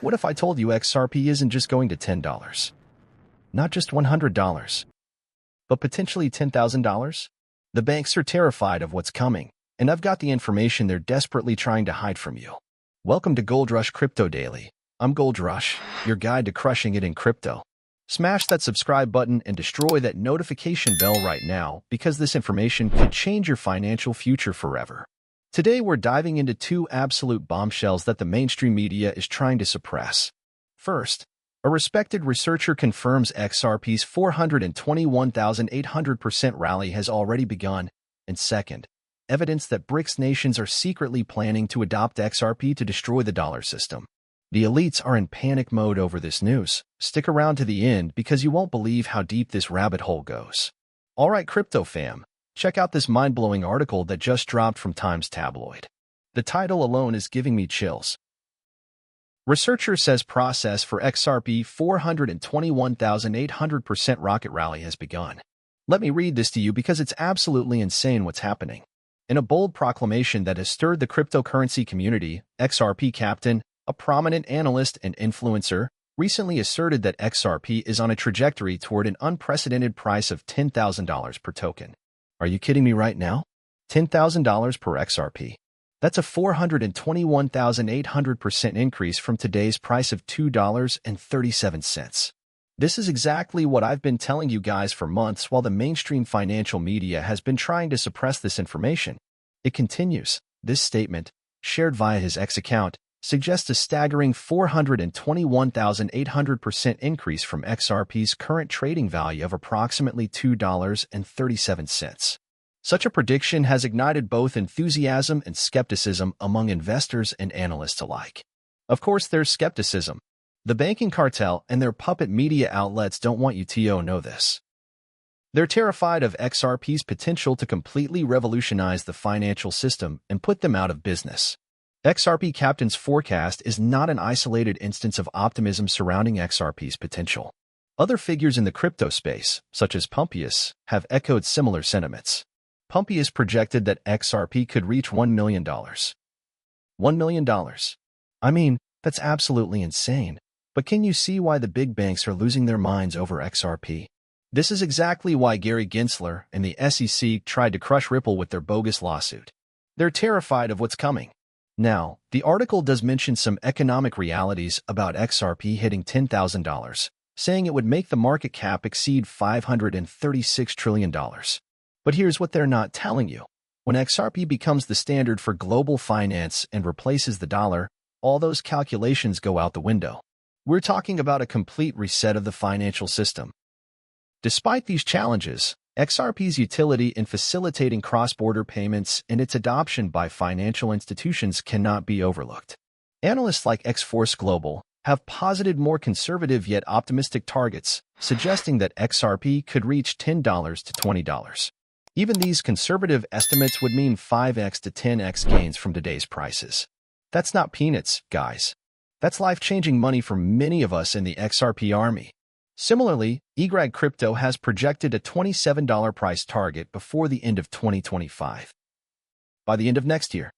What if I told you XRP isn't just going to $10? Not just $100, but potentially $10,000? The banks are terrified of what's coming, and I've got the information they're desperately trying to hide from you. Welcome to Goldrush Crypto Daily. I'm Goldrush, your guide to crushing it in crypto. Smash that subscribe button and destroy that notification bell right now because this information could change your financial future forever. Today we're diving into two absolute bombshells that the mainstream media is trying to suppress. First, a respected researcher confirms XRP's 421,800% rally has already begun. And second, evidence that Brics nations are secretly planning to adopt XRP to destroy the dollar system. The elites are in panic mode over this news. Stick around to the end because you won't believe how deep this rabbit hole goes. Alright, crypto fam, check out this mind-blowing article that just dropped from Times tabloid. The title alone is giving me chills. Researcher says process for XRP 421,800% rocket rally has begun. Let me read this to you because it's absolutely insane what's happening. In a bold proclamation that has stirred the cryptocurrency community, XRP Captain, a prominent analyst and influencer, recently asserted that XRP is on a trajectory toward an unprecedented price of $10,000 per token. Are you kidding me right now? $10,000 per XRP. That's a 421,800% increase from today's price of $2.37. This is exactly what I've been telling you guys for months while the mainstream financial media has been trying to suppress this information. It continues. This statement, shared via his X account, suggests a staggering 421,800% increase from XRP's current trading value of approximately $2.37. Such a prediction has ignited both enthusiasm and skepticism among investors and analysts alike. Of course, there's skepticism. The banking cartel and their puppet media outlets don't want you to know this. They're terrified of XRP's potential to completely revolutionize the financial system and put them out of business. XRP Captain's forecast is not an isolated instance of optimism surrounding XRP's potential. Other figures in the crypto space, such as Pompeius, have echoed similar sentiments. Pompeius projected that XRP could reach $1 million. $1 million. I mean, that's absolutely insane. But can you see why the big banks are losing their minds over XRP? This is exactly why Gary Gensler and the SEC tried to crush Ripple with their bogus lawsuit. They're terrified of what's coming. Now, the article does mention some economic realities about XRP hitting $10,000, saying it would make the market cap exceed $536 trillion. But here's what they're not telling you. When XRP becomes the standard for global finance and replaces the dollar, all those calculations go out the window. We're talking about a complete reset of the financial system. Despite these challenges, XRP's utility in facilitating cross-border payments and its adoption by financial institutions cannot be overlooked. Analysts like X-Force Global have posited more conservative yet optimistic targets, suggesting that XRP could reach $10 to $20. Even these conservative estimates would mean 5x to 10x gains from today's prices. That's not peanuts, guys. That's life-changing money for many of us in the XRP army. Similarly, eGrag Crypto has projected a $27 price target before the end of 2025. By the end of next year,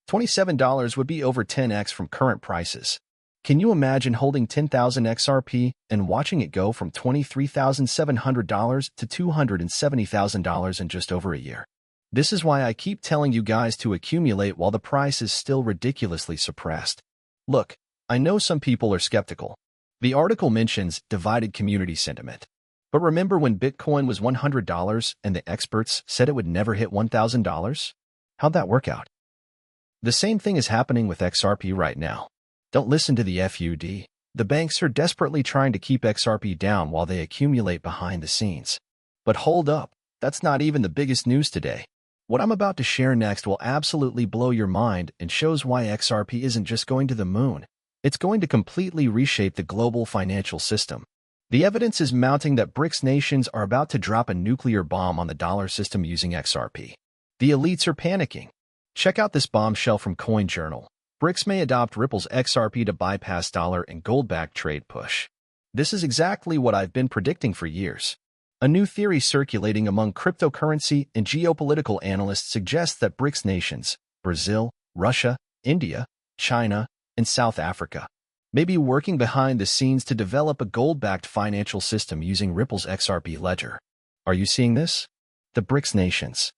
$27 would be over 10x from current prices. Can you imagine holding 10,000 XRP and watching it go from $23,700 to $270,000 in just over a year? This is why I keep telling you guys to accumulate while the price is still ridiculously suppressed. Look, I know some people are skeptical. The article mentions divided community sentiment. But remember when Bitcoin was $100 and the experts said it would never hit $1,000? How'd that work out? The same thing is happening with XRP right now. Don't listen to the FUD. The banks are desperately trying to keep XRP down while they accumulate behind the scenes. But hold up, that's not even the biggest news today. What I'm about to share next will absolutely blow your mind and shows why XRP isn't just going to the moon. It's going to completely reshape the global financial system. The evidence is mounting that Brics nations are about to drop a nuclear bomb on the dollar system using XRP. The elites are panicking. Check out this bombshell from CoinJournal. Brics may adopt Ripple's XRP to bypass dollar and gold-backed trade push. This is exactly what I've been predicting for years. A new theory circulating among cryptocurrency and geopolitical analysts suggests that Brics nations, Brazil, Russia, India, China, and South Africa, maybe working behind the scenes to develop a gold-backed financial system using Ripple's XRP ledger. Are you seeing this? The Brics nations,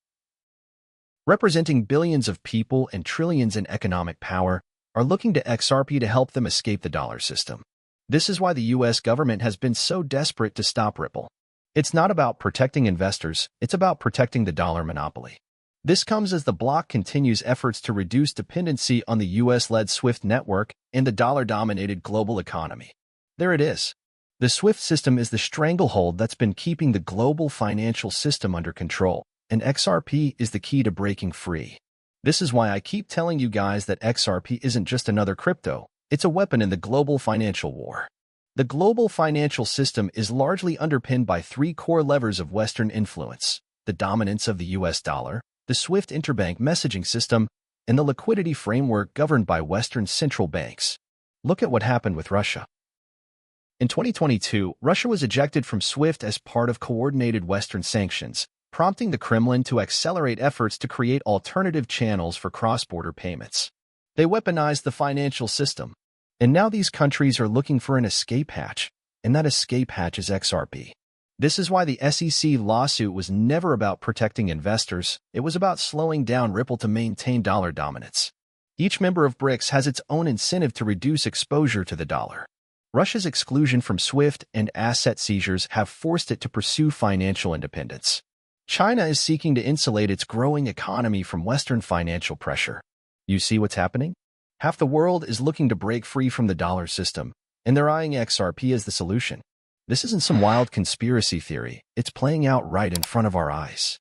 representing billions of people and trillions in economic power, are looking to XRP to help them escape the dollar system. This is why the US government has been so desperate to stop Ripple. It's not about protecting investors, it's about protecting the dollar monopoly. This comes as the bloc continues efforts to reduce dependency on the US-led SWIFT network and the dollar-dominated global economy. There it is. The SWIFT system is the stranglehold that's been keeping the global financial system under control, and XRP is the key to breaking free. This is why I keep telling you guys that XRP isn't just another crypto, it's a weapon in the global financial war. The global financial system is largely underpinned by three core levers of Western influence: the dominance of the US dollar, the SWIFT interbank messaging system, and the liquidity framework governed by Western central banks. Look at what happened with Russia. In 2022, Russia was ejected from SWIFT as part of coordinated Western sanctions, prompting the Kremlin to accelerate efforts to create alternative channels for cross-border payments. They weaponized the financial system, and now these countries are looking for an escape hatch, and that escape hatch is XRP. This is why the SEC lawsuit was never about protecting investors, it was about slowing down Ripple to maintain dollar dominance. Each member of Brics has its own incentive to reduce exposure to the dollar. Russia's exclusion from SWIFT and asset seizures have forced it to pursue financial independence. China is seeking to insulate its growing economy from Western financial pressure. You see what's happening? Half the world is looking to break free from the dollar system, and they're eyeing XRP as the solution. This isn't some wild conspiracy theory, it's playing out right in front of our eyes.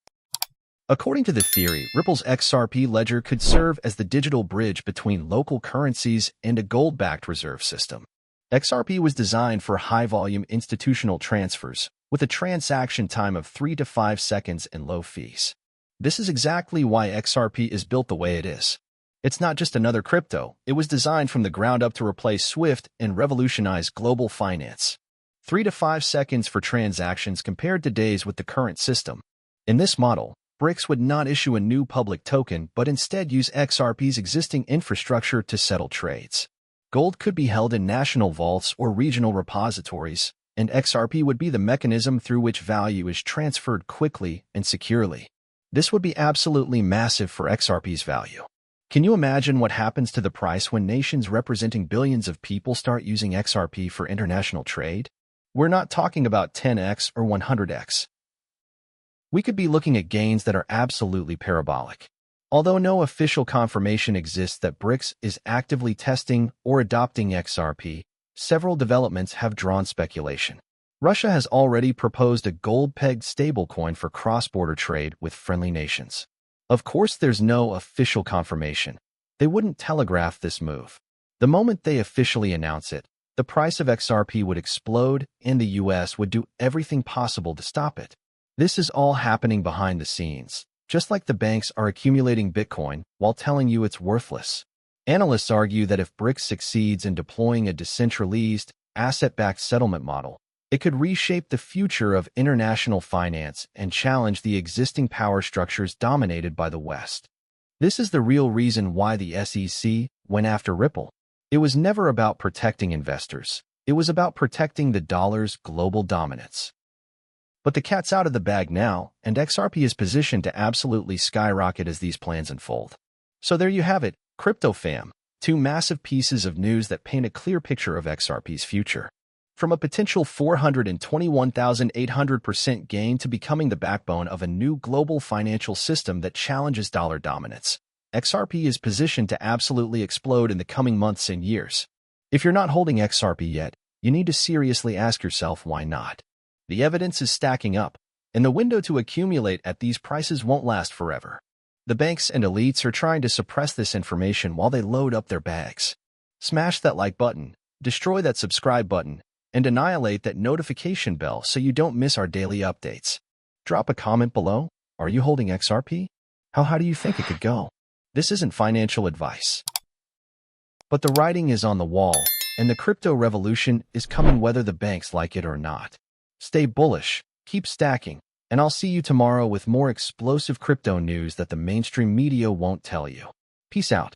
According to the theory, Ripple's XRP ledger could serve as the digital bridge between local currencies and a gold-backed reserve system. XRP was designed for high-volume institutional transfers, with a transaction time of 3 to 5 seconds and low fees. This is exactly why XRP is built the way it is. It's not just another crypto, it was designed from the ground up to replace SWIFT and revolutionize global finance. 3 to 5 seconds for transactions compared to days with the current system. In this model, Brics would not issue a new public token but instead use XRP's existing infrastructure to settle trades. Gold could be held in national vaults or regional repositories, and XRP would be the mechanism through which value is transferred quickly and securely. This would be absolutely massive for XRP's value. Can you imagine what happens to the price when nations representing billions of people start using XRP for international trade? We're not talking about 10x or 100x. We could be looking at gains that are absolutely parabolic. Although no official confirmation exists that Brics is actively testing or adopting XRP, several developments have drawn speculation. Russia has already proposed a gold-pegged stablecoin for cross-border trade with friendly nations. Of course, there's no official confirmation. They wouldn't telegraph this move. The moment they officially announce it, the price of XRP would explode and the US would do everything possible to stop it. This is all happening behind the scenes, just like the banks are accumulating Bitcoin while telling you it's worthless. Analysts argue that if Brics succeeds in deploying a decentralized, asset-backed settlement model, it could reshape the future of international finance and challenge the existing power structures dominated by the West. This is the real reason why the SEC went after Ripple. It was never about protecting investors. It was about protecting the dollar's global dominance. But the cat's out of the bag now, and XRP is positioned to absolutely skyrocket as these plans unfold. So there you have it, Crypto Fam, 2 massive pieces of news that paint a clear picture of XRP's future. From a potential 421,800% gain to becoming the backbone of a new global financial system that challenges dollar dominance, XRP is positioned to absolutely explode in the coming months and years. If you're not holding XRP yet, you need to seriously ask yourself why not. The evidence is stacking up, and the window to accumulate at these prices won't last forever. The banks and elites are trying to suppress this information while they load up their bags. Smash that like button, destroy that subscribe button, and annihilate that notification bell so you don't miss our daily updates. Drop a comment below. Are you holding XRP? How high do you think it could go? This isn't financial advice. But the writing is on the wall, and the crypto revolution is coming whether the banks like it or not. Stay bullish, keep stacking, and I'll see you tomorrow with more explosive crypto news that the mainstream media won't tell you. Peace out.